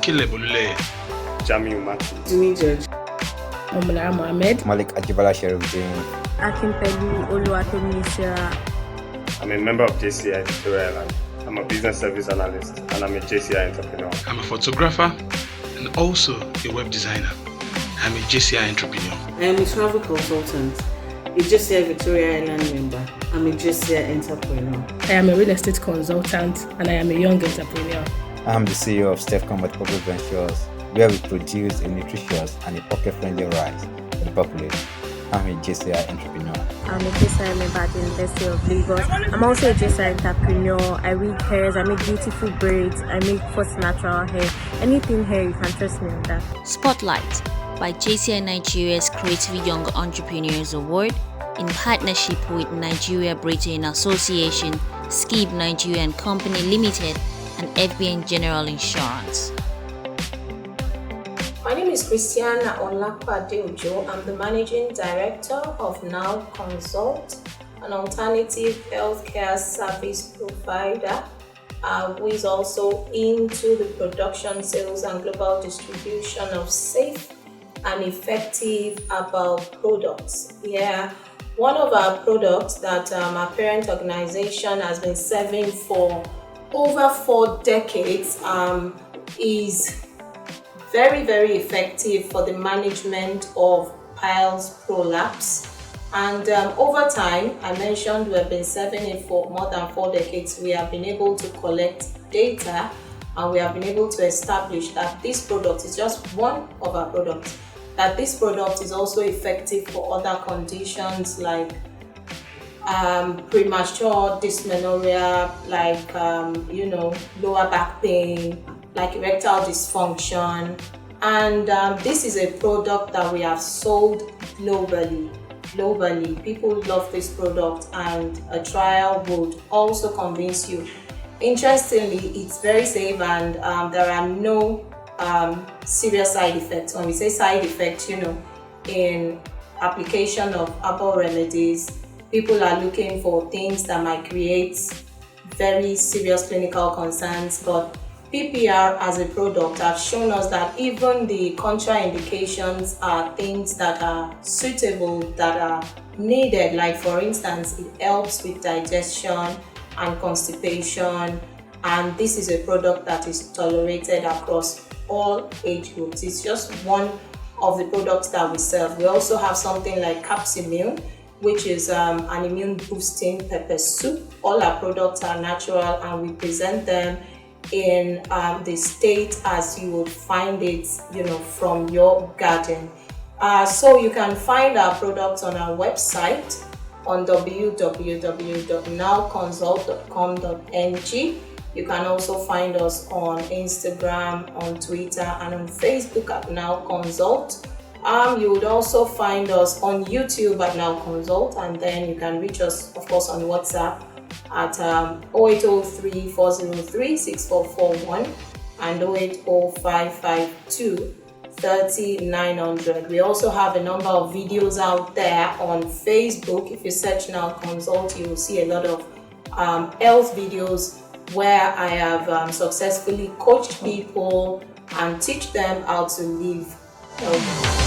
Akile Bulule, Jamiu Mati, Jimmy George, Omulara Mohammed, Malik Ajibala Sherifdeen, Akimpelu Oluwatomi Sarah. I'm a member of JCI Victoria Island. I'm a business service analyst and I'm a JCI entrepreneur. I'm a photographer and also a web designer. I'm a JCI entrepreneur. I am a travel consultant, a JCI Victoria Island member. I'm a JCI entrepreneur. I am a real estate consultant and I am a young entrepreneur. I am the CEO of Steph Combat Public Ventures, where we produce a nutritious and a pocket-friendly rice for the populace. I'm a JCI entrepreneur. I'm a JCI member at the University of Lagos. I'm also a JCI entrepreneur. I weave hairs, I make beautiful braids, I make first natural hair. Anything hair, you can trust me on that. Spotlight by JCI Nigeria's Creative Young Entrepreneurs Award in partnership with Nigeria Britain Association, Skib Nigeria and Company Limited, and FBN General Insurance. My name is Christiana Olakwa-Deojo. I'm the Managing Director of Now Consult, an alternative healthcare service provider who is also into the production, sales, and global distribution of safe and effective herbal products. One of our products that our parent organization has been serving for over 4 decades is very, very effective for the management of piles prolapse. And over time, I mentioned we have been serving it for more than 4 decades. We have been able to collect data and we have been able to establish that this product is just one of our products, that this product is also effective for other conditions like premature dysmenorrhea, like lower back pain, like erectile dysfunction. And this is a product that we have sold globally. People love this product and a trial would also convince you. Interestingly, it's very safe and there are no serious side effects. When we say side effects, in application of herbal remedies, people are looking for things that might create very serious clinical concerns, but PPR as a product have shown us that even the contraindications are things that are suitable, that are needed. Like for instance, it helps with digestion and constipation, and this is a product that is tolerated across all age groups. It's just one of the products that we serve. We also have something like Capsimune, which is an immune boosting pepper soup. All our products are natural and we present them in the state as you would find it, from your garden. So you can find our products on our website on www.nowconsult.com.ng. You can also find us on Instagram, on Twitter, and on Facebook at Now Consult. You would also find us on YouTube at Now Consult, and then you can reach us, of course, on WhatsApp at 0803 403 6441 and 080 30900. We also have a number of videos out there on Facebook. If you search Now Consult, you will see a lot of health videos where I have successfully coached people and teach them how to live healthy.